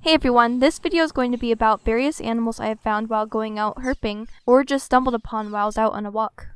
Hey everyone, this video is going to be about various animals I have found while going out herping or just stumbled upon while I was out on a walk.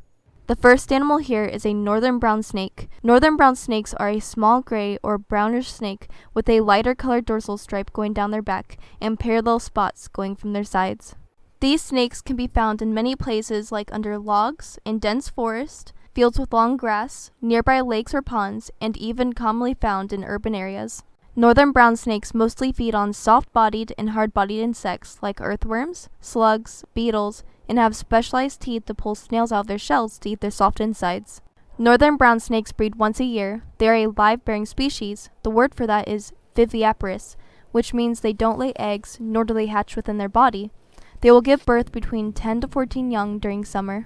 The first animal here is a northern brown snake. Northern brown snakes are a small gray or brownish snake with a lighter colored dorsal stripe going down their back and parallel spots going from their sides. These snakes can be found in many places like under logs, in dense forest, fields with long grass, nearby lakes or ponds, and even commonly found in urban areas. Northern brown snakes mostly feed on soft-bodied and hard-bodied insects like earthworms, slugs, beetles, and have specialized teeth to pull snails out of their shells to eat their soft insides. Northern brown snakes breed once a year. They are a live-bearing species. The word for that is viviparous, which means they don't lay eggs nor do they hatch within their body. They will give birth between 10 to 14 young during summer.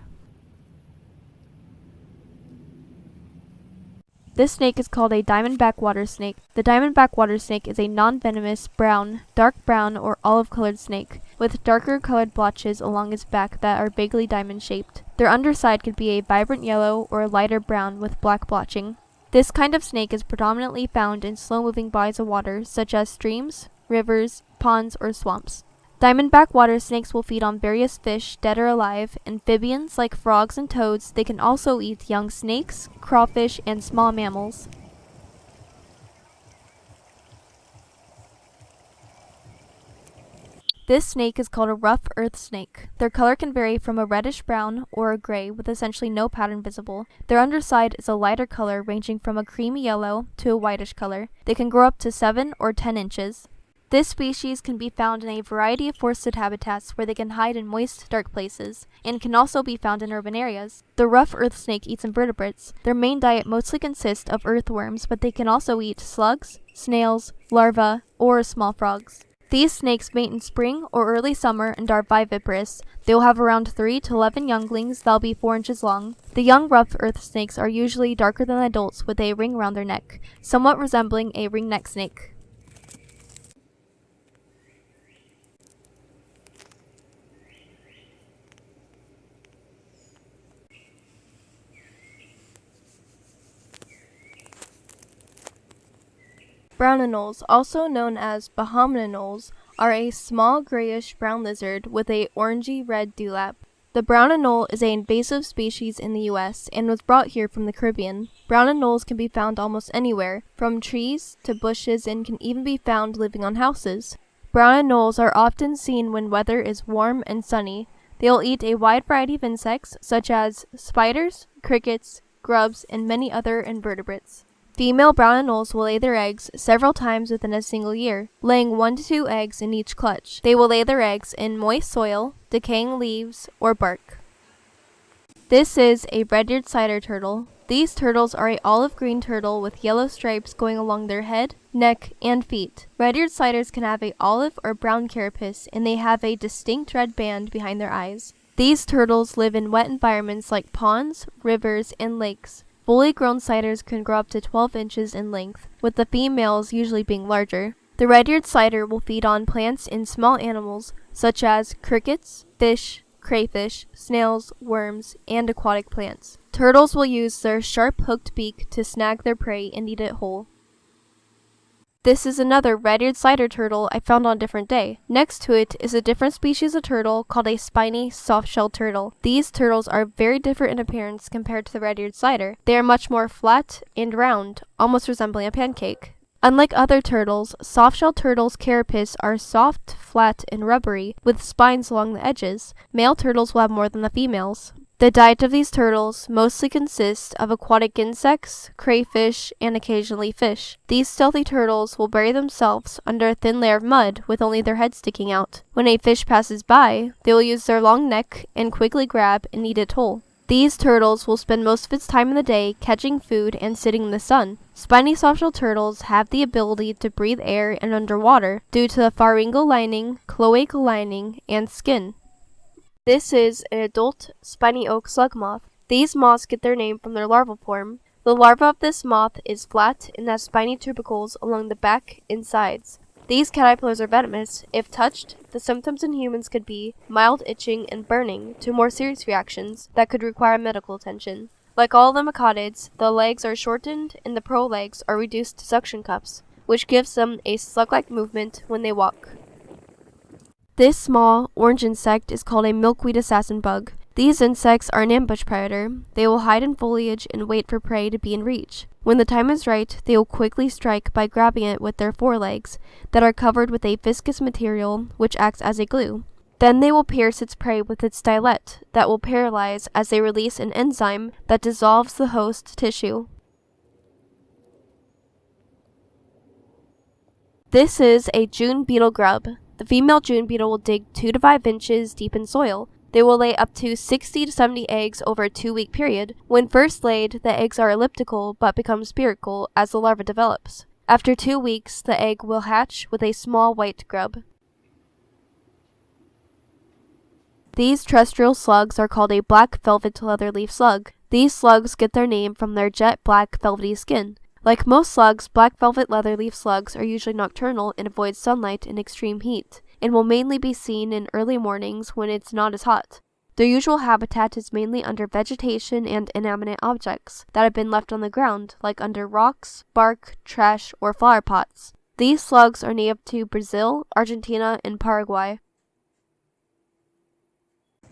This snake is called a diamondback water snake. The diamondback water snake is a non-venomous, brown, dark brown, or olive-colored snake, with darker colored blotches along its back that are vaguely diamond-shaped. Their underside could be a vibrant yellow or lighter brown with black blotching. This kind of snake is predominantly found in slow-moving bodies of water, such as streams, rivers, ponds, or swamps. Diamondback water snakes will feed on various fish, dead or alive, amphibians like frogs and toads. They can also eat young snakes, crawfish, and small mammals. This snake is called a rough earth snake. Their color can vary from a reddish-brown or a gray with essentially no pattern visible. Their underside is a lighter color ranging from a creamy yellow to a whitish color. They can grow up to 7 or 10 inches. This species can be found in a variety of forested habitats where they can hide in moist, dark places, and can also be found in urban areas. The rough earth snake eats invertebrates. Their main diet mostly consists of earthworms, but they can also eat slugs, snails, larvae, or small frogs. These snakes mate in spring or early summer and are viviparous. They will have around 3 to 11 younglings that will be 4 inches long. The young rough earth snakes are usually darker than adults with a ring around their neck, somewhat resembling a ringneck snake. Brown anoles, also known as Bahama anoles, are a small grayish-brown lizard with a orangey-red dewlap. The brown anole is an invasive species in the U.S. and was brought here from the Caribbean. Brown anoles can be found almost anywhere, from trees to bushes, and can even be found living on houses. Brown anoles are often seen when weather is warm and sunny. They will eat a wide variety of insects, such as spiders, crickets, grubs, and many other invertebrates. Female brown anoles will lay their eggs several times within a single year, laying 1 to 2 eggs in each clutch. They will lay their eggs in moist soil, decaying leaves, or bark. This is a red-eared cider turtle. These turtles are an olive-green turtle with yellow stripes going along their head, neck, and feet. Red-eared ciders can have an olive or brown carapace, and they have a distinct red band behind their eyes. These turtles live in wet environments like ponds, rivers, and lakes. Fully grown ciders can grow up to 12 inches in length, with the females usually being larger. The red-eared cider will feed on plants and small animals such as crickets, fish, crayfish, snails, worms, and aquatic plants. Turtles will use their sharp hooked beak to snag their prey and eat it whole. This is another red-eared cider turtle I found on a different day. Next to it is a different species of turtle called a Spiny Softshell turtle. These turtles are very different in appearance compared to the red-eared cider. They are much more flat and round, almost resembling a pancake. Unlike other turtles, softshell turtles' carapace are soft, flat, and rubbery, with spines along the edges. Male turtles will have more than the females. The diet of these turtles mostly consists of aquatic insects, crayfish, and occasionally fish. These stealthy turtles will bury themselves under a thin layer of mud with only their heads sticking out. When a fish passes by, they will use their long neck and quickly grab and eat it whole. These turtles will spend most of its time in the day catching food and sitting in the sun. Spiny softshell turtles have the ability to breathe air and underwater due to the pharyngeal lining, cloacal lining, and skin. This is an adult spiny oak slug moth. These moths get their name from their larval form. The larva of this moth is flat and has spiny tubercles along the back and sides. These caterpillars are venomous. If touched, the symptoms in humans could be mild itching and burning to more serious reactions that could require medical attention. Like all the mecadids, the legs are shortened and the prolegs are reduced to suction cups. which gives them a slug-like movement when they walk. This small, orange insect is called a milkweed assassin bug. These insects are an ambush predator. They will hide in foliage and wait for prey to be in reach. When the time is right, they will quickly strike by grabbing it with their forelegs that are covered with a viscous material which acts as a glue. Then they will pierce its prey with its stylet that will paralyze as they release an enzyme that dissolves the host tissue. This is a June beetle grub. The female June beetle will dig 2 to 5 inches deep in soil. They will lay up to 60 to 70 eggs over a 2-week period. When first laid, the eggs are elliptical but become spherical as the larva develops. After 2 weeks, the egg will hatch with a small white grub. These terrestrial slugs are called a black velvet leatherleaf slug. These slugs get their name from their jet black velvety skin. Like most slugs, black velvet leatherleaf slugs are usually nocturnal and avoid sunlight and extreme heat, and will mainly be seen in early mornings when it's not as hot. Their usual habitat is mainly under vegetation and inanimate objects that have been left on the ground, like under rocks, bark, trash, or flower pots. These slugs are native to Brazil, Argentina, and Paraguay.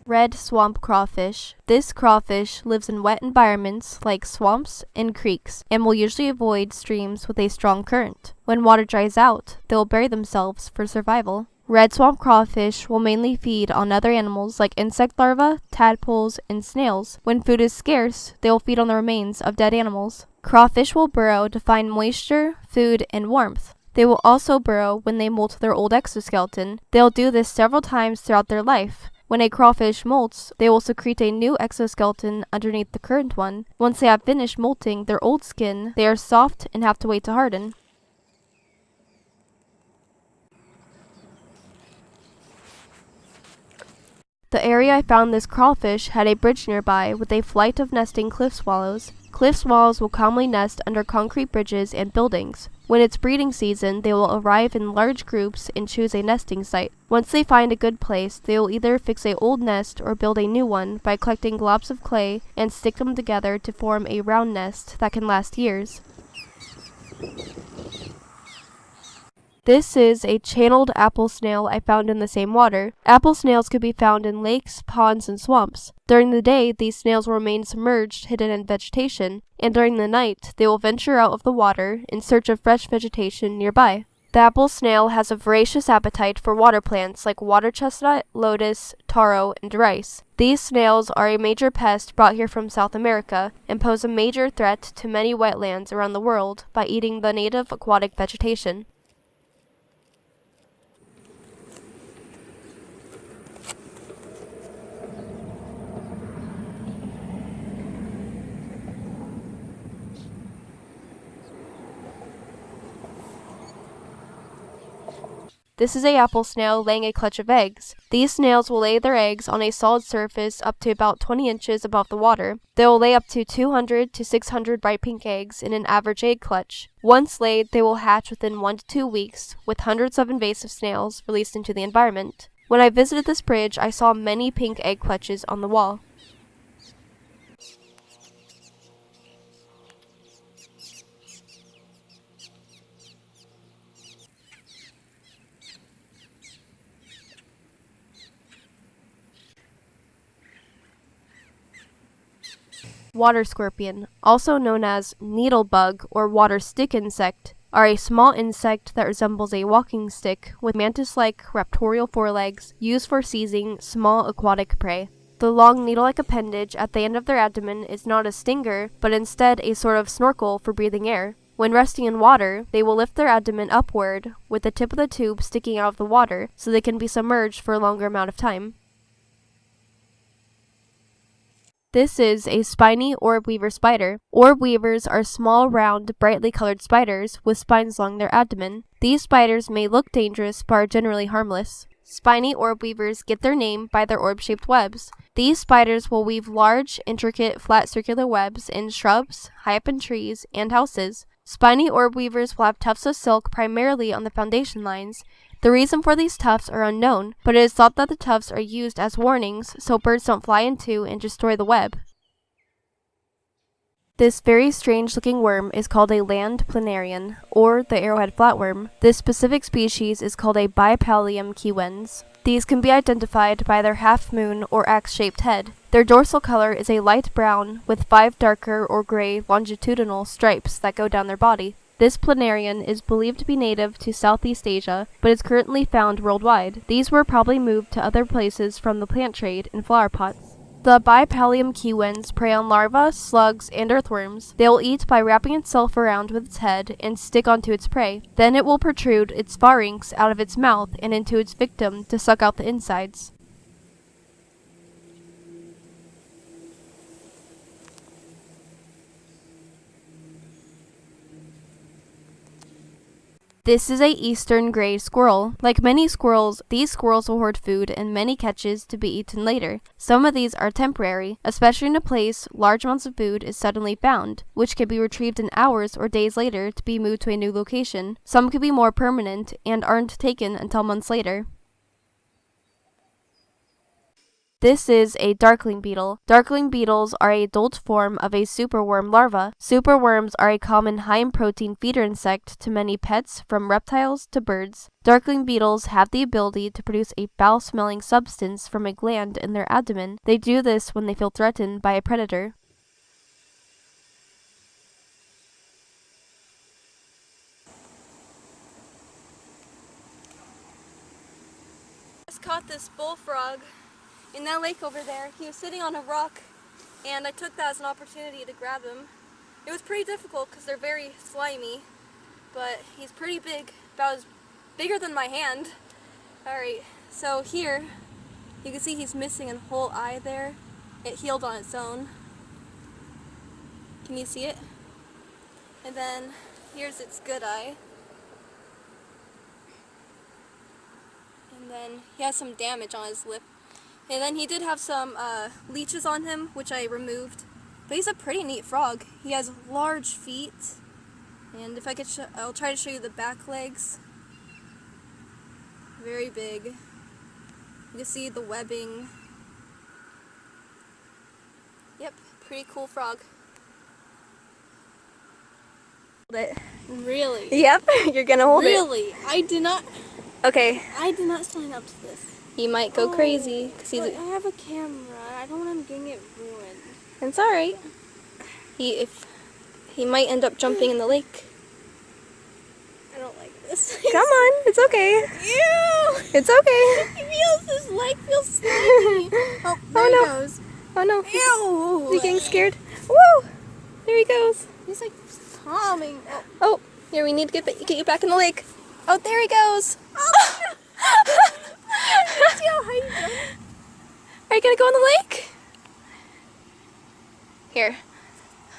Red swamp crawfish. This crawfish lives in wet environments like swamps and creeks and will usually avoid streams with a strong current. When water dries out, they will bury themselves for survival. Red swamp crawfish will mainly feed on other animals like insect larvae, tadpoles, and snails. When food is scarce, they will feed on the remains of dead animals. Crawfish will burrow to find moisture, food, and warmth. They will also burrow when they molt their old exoskeleton. They'll do this several times throughout their life. When a crawfish molts, they will secrete a new exoskeleton underneath the current one. Once they have finished molting their old skin, they are soft and have to wait to harden. The area I found this crawfish had a bridge nearby with a flight of nesting cliff swallows. Cliff swallows will commonly nest under concrete bridges and buildings. When it's breeding season, they will arrive in large groups and choose a nesting site. Once they find a good place, they will either fix an old nest or build a new one by collecting globs of clay and stick them together to form a round nest that can last years. This is a channeled apple snail I found in the same water. Apple snails could be found in lakes, ponds, and swamps. During the day, these snails will remain submerged, hidden in vegetation, and during the night, they will venture out of the water in search of fresh vegetation nearby. The apple snail has a voracious appetite for water plants like water chestnut, lotus, taro, and rice. These snails are a major pest brought here from South America and pose a major threat to many wetlands around the world by eating the native aquatic vegetation. This is a apple snail laying a clutch of eggs. These snails will lay their eggs on a solid surface up to about 20 inches above the water. They will lay up to 200 to 600 bright pink eggs in an average egg clutch. Once laid, they will hatch within 1 to 2 weeks, with hundreds of invasive snails released into the environment. When I visited this bridge, I saw many pink egg clutches on the wall. Water scorpion, also known as needle bug or water stick insect, are a small insect that resembles a walking stick with mantis-like raptorial forelegs used for seizing small aquatic prey. The long needle-like appendage at the end of their abdomen is not a stinger, but instead a sort of snorkel for breathing air. When resting in water, they will lift their abdomen upward with the tip of the tube sticking out of the water so they can be submerged for a longer amount of time. This is a spiny orbweaver spider. Orbweavers are small, round, brightly colored spiders with spines along their abdomen. These spiders may look dangerous but are generally harmless. Spiny orbweavers get their name by their orb-shaped webs. These spiders will weave large, intricate, flat circular webs in shrubs, high up in trees, and houses. Spiny orbweavers will have tufts of silk primarily on the foundation lines. The reason for these tufts are unknown, but it is thought that the tufts are used as warnings so birds don't fly into and destroy the web. This very strange looking worm is called a land planarian, or the arrowhead flatworm. This specific species is called a pallium kiwens. These can be identified by their half-moon or axe-shaped head. Their dorsal color is a light brown with 5 darker or gray longitudinal stripes that go down their body. This planarian is believed to be native to Southeast Asia, but is currently found worldwide. These were probably moved to other places from the plant trade in flower pots. The pallium kiwens prey on larvae, slugs, and earthworms. They will eat by wrapping itself around with its head and stick onto its prey. Then it will protrude its pharynx out of its mouth and into its victim to suck out the insides. This is a eastern gray squirrel. Like many squirrels, these squirrels will hoard food in many catches to be eaten later. Some of these are temporary, especially in a place large amounts of food is suddenly found, which can be retrieved in hours or days later to be moved to a new location. Some can be more permanent and aren't taken until months later. This is a darkling beetle. Darkling beetles are an adult form of a superworm larva. Superworms are a common high-in-protein feeder insect to many pets, from reptiles to birds. Darkling beetles have the ability to produce a foul-smelling substance from a gland in their abdomen. They do this when they feel threatened by a predator. I just caught this bullfrog in that lake over there. He was sitting on a rock, and I took that as an opportunity to grab him. It was pretty difficult because they're very slimy, but he's pretty big, about as bigger than my hand. Alright, so here, you can see he's missing a whole eye there. It healed on its own. Can you see it? And then here's its good eye. And then he has some damage on his lip. And then he did have some leeches on him, which I removed. But he's a pretty neat frog. He has large feet. And if I could, I'll try to show you the back legs. Very big. You can see the webbing. Yep, pretty cool frog. Really? Yep, you're gonna hold it. Really? I did not. Okay. I did not sign up to this. He might go crazy because he's. I have a camera. I don't want him getting it ruined. It's all right. He might end up jumping in the lake. I don't like this. Come on, it's okay. Ew! It's okay. His leg feels slimy. Oh, there he goes. Oh no. Ew! Is he getting scared? Woo! There he goes. He's like calming. Oh, here we need to get you back in the lake. Oh, there he goes. Oh, no. See how high you go? Are you gonna go in the lake? Here,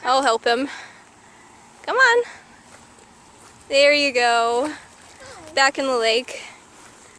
I'll help him. Come on. There you go. Back in the lake.